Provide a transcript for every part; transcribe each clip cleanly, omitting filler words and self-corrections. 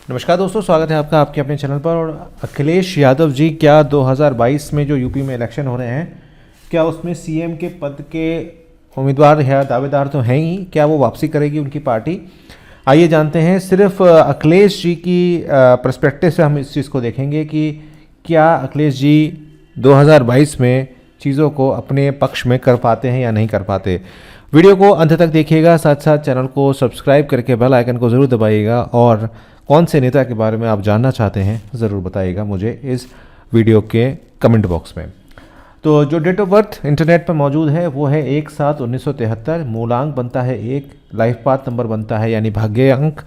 नमस्कार दोस्तों, स्वागत है आपका आपके अपने चैनल पर। और अखिलेश यादव जी, क्या 2022 में जो यूपी में इलेक्शन हो रहे हैं, क्या उसमें सीएम के पद के उम्मीदवार या दावेदार तो हैं ही, क्या वो वापसी करेगी उनकी पार्टी? आइए जानते हैं। सिर्फ अखिलेश जी की पर्सपेक्टिव से हम इस चीज़ को देखेंगे कि क्या अखिलेश जी 2022 में चीज़ों को अपने पक्ष में कर पाते हैं या नहीं कर पाते। वीडियो को अंत तक देखिएगा, साथ साथ चैनल को सब्सक्राइब करके बेल आइकन को ज़रूर दबाइएगा और कौन से नेता के बारे में आप जानना चाहते हैं ज़रूर बताइएगा मुझे इस वीडियो के कमेंट बॉक्स में। तो जो डेट ऑफ बर्थ इंटरनेट पर मौजूद है वो है 1/7/1973। मूलांक बनता है 1, लाइफ पाथ नंबर बनता है यानी भाग्य अंक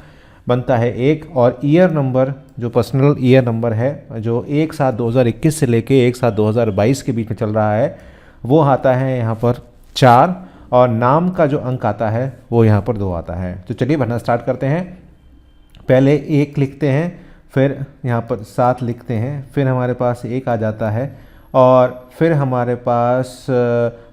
बनता है 1, और ईयर नंबर जो पर्सनल ईयर नंबर है जो 1/7/2021 से लेके 1/7/2022 के बीच में चल रहा है वो आता है यहाँ पर 4, और नाम का जो अंक आता है वो यहाँ पर 2 आता है। तो चलिए भरना स्टार्ट करते हैं। पहले 1 लिखते हैं, फिर यहाँ पर 7 लिखते हैं, फिर हमारे पास 1 आ जाता है, और फिर हमारे पास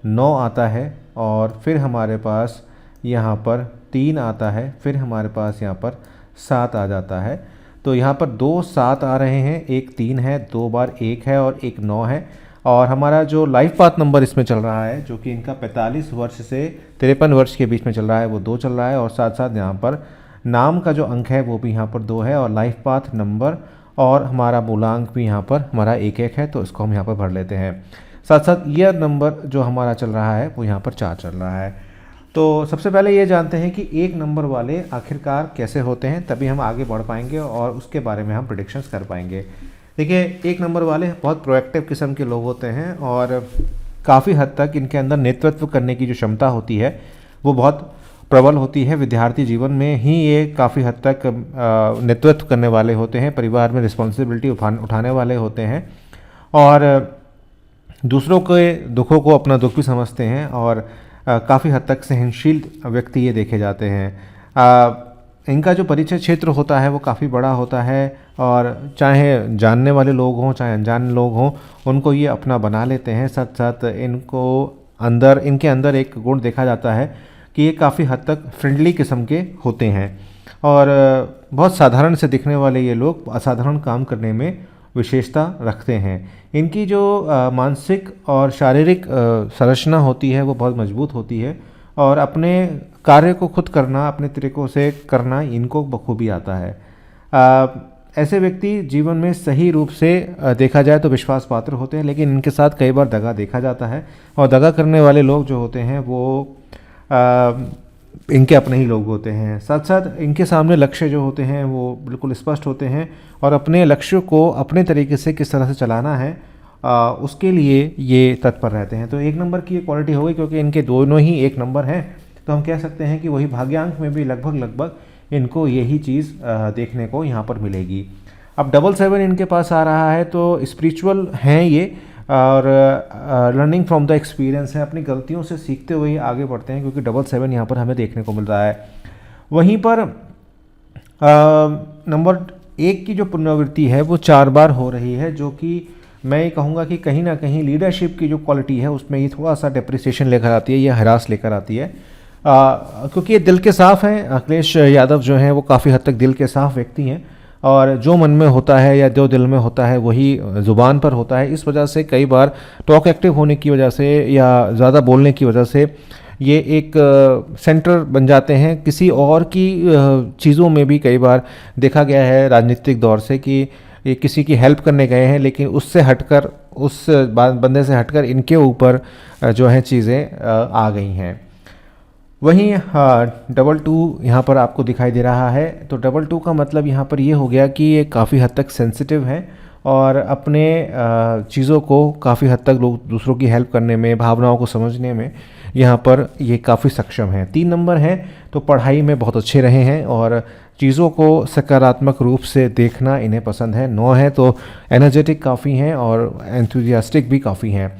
9 आता है, और फिर हमारे पास यहाँ पर 3 आता है, फिर हमारे पास यहाँ पर 7 आ जाता है। तो यहाँ पर 2 7 आ रहे हैं, 1 3 है, 2 बार 1 है और 1 9 है। और हमारा जो लाइफ पाथ नंबर इसमें चल रहा है जो कि इनका 45 वर्ष से 53 वर्ष के बीच में चल रहा है वो 2 चल रहा है, और साथ साथ यहाँ पर नाम का जो अंक है वो भी यहाँ पर 2 है, और लाइफ पाथ नंबर और हमारा मूलांक भी यहाँ पर हमारा 1 है, तो इसको हम यहाँ पर भर लेते हैं। साथ साथ ईयर नंबर जो हमारा चल रहा है वो यहाँ पर 4 चल रहा है। तो सबसे पहले ये जानते हैं कि 1 नंबर वाले आखिरकार कैसे होते हैं, तभी हम आगे बढ़ पाएंगे और उसके बारे में हम प्रेडिक्शंस कर पाएंगे। देखिए, 1 नंबर वाले बहुत प्रोएक्टिव किस्म के लोग होते हैं और काफ़ी हद तक इनके अंदर नेतृत्व करने की जो क्षमता होती है वो बहुत प्रबल होती है। विद्यार्थी जीवन में ही ये काफ़ी हद तक नेतृत्व करने वाले होते हैं, परिवार में रिस्पॉन्सिबिलिटी उठाने वाले होते हैं, और दूसरों के दुखों को अपना दुख भी समझते हैं, और काफ़ी हद तक सहनशील व्यक्ति ये देखे जाते हैं। इनका जो परिचय क्षेत्र होता है वो काफ़ी बड़ा होता है, और चाहे जानने वाले लोग हों चाहे अनजान लोग हों उनको ये अपना बना लेते हैं। साथ साथ इनके अंदर एक गुण देखा जाता है कि ये काफ़ी हद तक फ्रेंडली किस्म के होते हैं, और बहुत साधारण से दिखने वाले ये लोग असाधारण काम करने में विशेषता रखते हैं। इनकी जो मानसिक और शारीरिक संरचना होती है वो बहुत मजबूत होती है, और अपने कार्य को खुद करना, अपने तरीक़ों से करना इनको बखूबी आता है। ऐसे व्यक्ति जीवन में सही रूप से देखा जाए तो विश्वास पात्र होते हैं, लेकिन इनके साथ कई बार दगा देखा जाता है, और दगा करने वाले लोग जो होते हैं वो इनके अपने ही लोग होते हैं। साथ साथ इनके सामने लक्ष्य जो होते हैं वो बिल्कुल स्पष्ट होते हैं, और अपने लक्ष्य को अपने तरीके से किस तरह से चलाना है उसके लिए ये तत्पर रहते हैं। तो 1 नंबर की ये क्वालिटी हो गई, क्योंकि इनके दोनों ही 1 नंबर हैं, तो हम कह सकते हैं कि वही भाग्यांक में भी लगभग इनको यही चीज़ देखने को यहाँ पर मिलेगी। अब 7 इनके पास आ रहा है, तो स्पिरिचुअल हैं ये, और लर्निंग फ्रॉम द एक्सपीरियंस है, अपनी गलतियों से सीखते हुए आगे बढ़ते हैं, क्योंकि 7 यहाँ पर हमें देखने को मिल रहा है। वहीं पर नंबर 1 की जो पुनरावृत्ति है वो 4 बार हो रही है, जो कि मैं ये कहूँगा कि कहीं ना कहीं लीडरशिप की जो क्वालिटी है उसमें ये थोड़ा सा डेप्रिसिएशन लेकर आती है या हरास लेकर आती है, क्योंकि ये दिल के साफ़ हैं। अखिलेश यादव जो हैं वो काफ़ी हद तक दिल के साफ़ व्यक्ति हैं, और जो मन में होता है या जो दिल में होता है वही ज़ुबान पर होता है। इस वजह से कई बार टॉक एक्टिव होने की वजह से या ज़्यादा बोलने की वजह से ये एक सेंटर बन जाते हैं किसी और की चीज़ों में भी। कई बार देखा गया है राजनीतिक दौर से कि ये किसी की हेल्प करने गए हैं, लेकिन उससे हटकर, उस बंदे से हटकर इनके ऊपर जो है चीज़ें आ गई हैं। वहीं 2 यहाँ पर आपको दिखाई दे रहा है, तो 2 का मतलब यहाँ पर ये हो गया कि ये काफ़ी हद तक सेंसिटिव है, और अपने चीज़ों को काफ़ी हद तक लोग दूसरों की हेल्प करने में, भावनाओं को समझने में यहाँ पर ये काफ़ी सक्षम हैं। 3 नंबर हैं तो पढ़ाई में बहुत अच्छे रहे हैं, और चीज़ों को सकारात्मक रूप से देखना इन्हें पसंद है। 9 है तो एनर्जेटिक काफ़ी हैं और एंथुजियास्टिक भी काफ़ी हैं।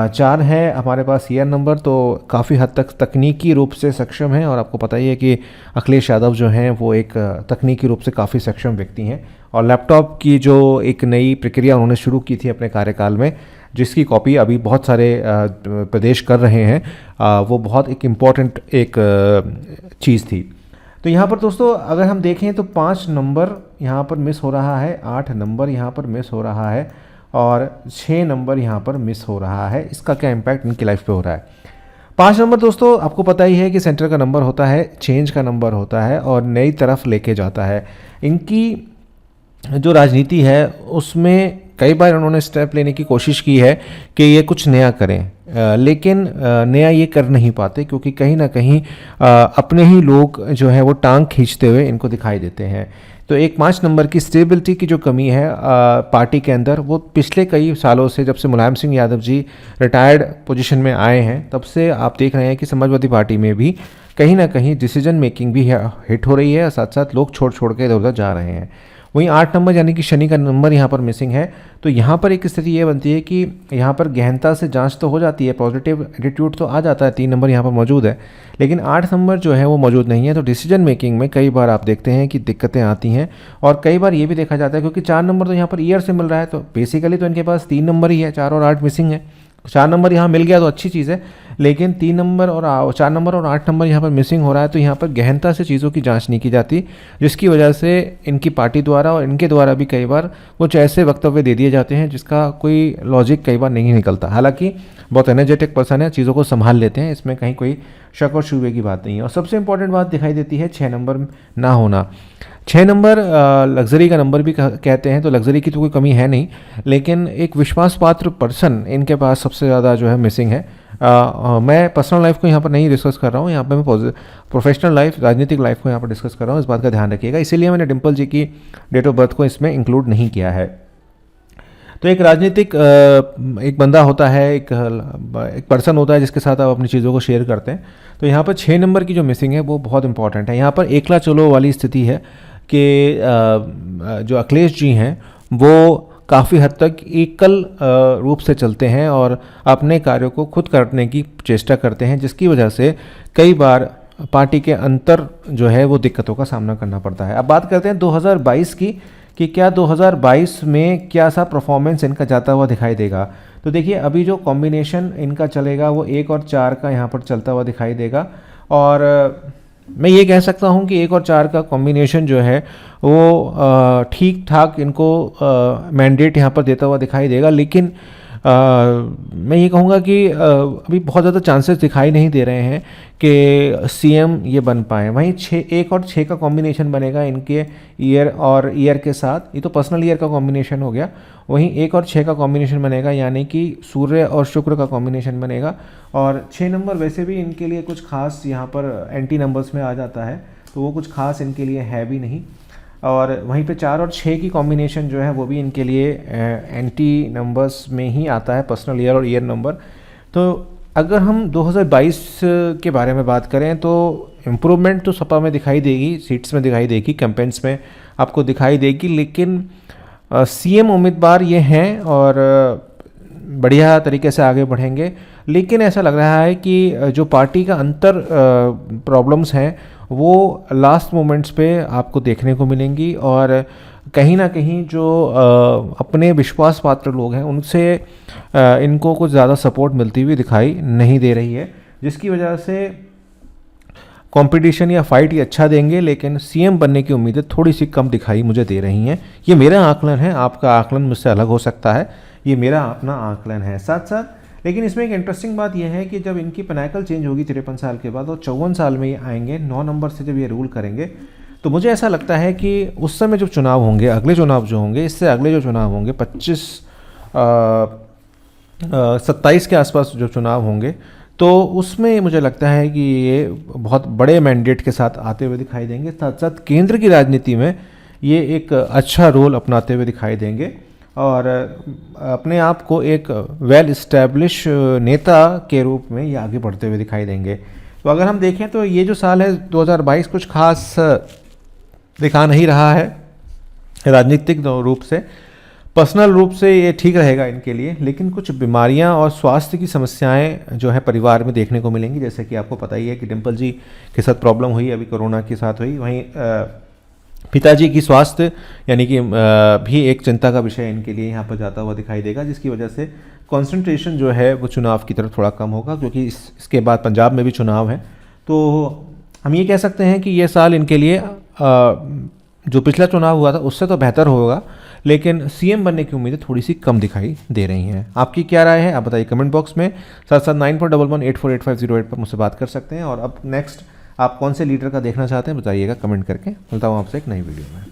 4 है हमारे पास ईयर नंबर, तो काफ़ी हद तक तकनीकी रूप से सक्षम हैं, और आपको पता ही है कि अखिलेश यादव जो हैं वो एक तकनीकी रूप से काफ़ी सक्षम व्यक्ति हैं, और लैपटॉप की जो एक नई प्रक्रिया उन्होंने शुरू की थी अपने कार्यकाल में, जिसकी कॉपी अभी बहुत सारे प्रदेश कर रहे हैं, वो बहुत एक इम्पॉर्टेंट एक चीज़ थी। तो यहाँ पर दोस्तों अगर हम देखें तो 5 नंबर यहाँ पर मिस हो रहा है, 8 नंबर यहाँ पर मिस हो रहा है और 6 नंबर यहाँ पर मिस हो रहा है। इसका क्या इम्पैक्ट इनकी लाइफ पे हो रहा है? 5 नंबर दोस्तों आपको पता ही है कि सेंटर का नंबर होता है, चेंज का नंबर होता है और नई तरफ लेके जाता है। इनकी जो राजनीति है उसमें कई बार उन्होंने स्टेप लेने की कोशिश की है कि ये कुछ नया करें, लेकिन नया ये कर नहीं पाते क्योंकि कहीं ना कहीं अपने ही लोग जो है वो टांग खींचते हुए इनको दिखाई देते हैं। तो एक 5 नंबर की स्टेबिलिटी की जो कमी है पार्टी के अंदर, वो पिछले कई सालों से, जब से मुलायम सिंह यादव जी रिटायर्ड पोजीशन में आए हैं तब से आप देख रहे हैं कि समाजवादी पार्टी में भी कहीं ना कहीं डिसीजन मेकिंग भी हिट हो रही है और साथ साथ लोग छोड़ छोड़ के इधर उधर जा रहे हैं। वहीं 8 नंबर यानी कि शनि का नंबर यहाँ पर मिसिंग है। तो यहाँ पर एक स्थिति ये बनती है कि यहाँ पर गहनता से जांच तो हो जाती है, पॉजिटिव एटीट्यूड तो आ जाता है, 3 नंबर यहाँ पर मौजूद है, लेकिन 8 नंबर जो है वो मौजूद नहीं है। तो डिसीजन मेकिंग में कई बार आप देखते हैं कि दिक्कतें आती हैं और कई बार ये भी देखा जाता है क्योंकि 4 नंबर तो यहाँ पर ईयर से मिल रहा है, तो बेसिकली तो इनके पास 3 नंबर ही है, 4 और 8 मिसिंग है। 4 नंबर यहाँ मिल गया तो अच्छी चीज़ है, लेकिन 3 नंबर और 4 नंबर और 8 नंबर यहाँ पर मिसिंग हो रहा है। तो यहाँ पर गहनता से चीज़ों की जांच नहीं की जाती, जिसकी वजह से इनकी पार्टी द्वारा और इनके द्वारा भी कई बार कुछ ऐसे वक्तव्य दे दिए जाते हैं जिसका कोई लॉजिक कई बार नहीं निकलता। हालांकि बहुत एनर्जेटिक पर्सन है, चीज़ों को संभाल लेते हैं, इसमें कहीं कोई शक और शुबे की बात नहीं है। और सबसे इंपॉर्टेंट बात दिखाई देती है 6 नंबर ना होना। 6 नंबर लग्जरी का नंबर भी कहते हैं, तो लग्जरी की तो कोई कमी है नहीं, लेकिन एक विश्वास पात्र पर्सन इनके पास सबसे ज़्यादा जो है मिसिंग है। मैं पर्सनल लाइफ को यहाँ पर नहीं डिस्कस कर रहा हूँ, यहाँ पे मैं प्रोफेशनल लाइफ, राजनीतिक लाइफ को यहाँ पर डिस्कस कर रहा हूँ, इस बात का ध्यान रखिएगा। इसीलिए मैंने डिम्पल जी की डेट ऑफ बर्थ को इसमें इंक्लूड नहीं किया है। तो एक राजनीतिक एक बंदा होता है, एक पर्सन होता है जिसके साथ आप अपनी चीज़ों को शेयर करते हैं। तो यहाँ पर 6 नंबर की जो मिसिंग है वो बहुत इंपॉर्टेंट है। यहाँ पर एकला चलो वाली स्थिति है कि जो अखिलेश जी हैं वो काफ़ी हद तक एकल रूप से चलते हैं और अपने कार्यों को खुद करने की चेष्टा करते हैं, जिसकी वजह से कई बार पार्टी के अंतर जो है वो दिक्कतों का सामना करना पड़ता है। अब बात करते हैं 2022 की कि क्या 2022 में क्या सा परफॉर्मेंस इनका जाता हुआ दिखाई देगा। तो देखिए अभी जो कॉम्बिनेशन इनका चलेगा वो 1 और 4 का यहाँ पर चलता हुआ दिखाई देगा और मैं ये कह सकता हूँ कि 1 और 4 का कॉम्बिनेशन जो है वो ठीक ठाक इनको मैंडेट यहाँ पर देता हुआ दिखाई देगा, लेकिन मैं ये कहूँगा कि अभी बहुत ज़्यादा चांसेस दिखाई नहीं दे रहे हैं कि सीएम ये बन पाए। वहीं 1 और 6 का कॉम्बिनेशन बनेगा इनके ईयर और ईयर के साथ, ये तो पर्सनल ईयर का कॉम्बिनेशन हो गया। वहीं 1 और 6 का कॉम्बिनेशन बनेगा यानी कि सूर्य और शुक्र का कॉम्बिनेशन बनेगा और 6 नंबर वैसे भी इनके लिए कुछ खास यहाँ पर एंटी नंबर्स में आ जाता है, तो वो कुछ खास इनके लिए है भी नहीं। और वहीं पे 4 और 6 की कॉम्बिनेशन जो है वो भी इनके लिए एंटी नंबर्स में ही आता है, पर्सनल ईयर और ईयर नंबर। तो अगर हम 2022 के बारे में बात करें तो इम्प्रूवमेंट तो सपा में दिखाई देगी, सीट्स में दिखाई देगी, कैंपेन्स में आपको दिखाई देगी, लेकिन सीएम उम्मीदवार ये हैं और बढ़िया तरीके से आगे बढ़ेंगे। लेकिन ऐसा लग रहा है कि जो पार्टी का अंतर प्रॉब्लम्स हैं वो लास्ट मोमेंट्स पे आपको देखने को मिलेंगी और कहीं ना कहीं जो अपने विश्वास पात्र लोग हैं उनसे इनको कुछ ज़्यादा सपोर्ट मिलती हुई दिखाई नहीं दे रही है, जिसकी वजह से कंपटीशन या फाइट ये अच्छा देंगे, लेकिन सीएम बनने की उम्मीदें थोड़ी सी कम दिखाई मुझे दे रही हैं। ये मेरा आकलन है, आपका आकलन मुझसे अलग हो सकता है, ये मेरा अपना आकलन है। साथ साथ लेकिन इसमें एक इंटरेस्टिंग बात यह है कि जब इनकी पिनाकल चेंज होगी 53 साल के बाद और 54 साल में ये आएंगे, 9 नंबर से जब ये रूल करेंगे, तो मुझे ऐसा लगता है कि उस समय जब चुनाव होंगे, अगले चुनाव जो होंगे, इससे अगले जो चुनाव होंगे 27 के आसपास जो चुनाव होंगे, तो उसमें मुझे लगता है कि ये बहुत बड़े मैंडेट के साथ आते हुए दिखाई देंगे। साथ साथ केंद्र की राजनीति में ये एक अच्छा रोल अपनाते हुए दिखाई देंगे और अपने आप को एक वेल इस्टेब्लिश नेता के रूप में ये आगे बढ़ते हुए दिखाई देंगे। तो अगर हम देखें तो ये जो साल है 2022 कुछ खास दिखा नहीं रहा है राजनीतिक रूप से। पर्सनल रूप से ये ठीक रहेगा इनके लिए, लेकिन कुछ बीमारियां और स्वास्थ्य की समस्याएं जो है परिवार में देखने को मिलेंगी। जैसे कि आपको पता ही है कि डिम्पल जी के साथ प्रॉब्लम हुई, अभी कोरोना के साथ हुई। वहीं पिताजी की स्वास्थ्य यानी कि भी एक चिंता का विषय इनके लिए यहाँ पर जाता हुआ दिखाई देगा, जिसकी वजह से कंसंट्रेशन जो है वो चुनाव की तरफ थोड़ा कम होगा, क्योंकि इसके बाद पंजाब में भी चुनाव है। तो हम ये कह सकते हैं कि ये साल इनके लिए जो पिछला चुनाव हुआ था उससे तो बेहतर होगा, लेकिन सीएम बनने की उम्मीदें थोड़ी सी कम दिखाई दे रही हैं। आपकी क्या राय है आप बताइए कमेंट बॉक्स में। साथ साथ 9411848508 पर मुझसे बात कर सकते हैं। और अब नेक्स्ट आप कौन से लीडर का देखना चाहते हैं बताइएगा कमेंट करके। मिलता हूँ आपसे एक नई वीडियो में।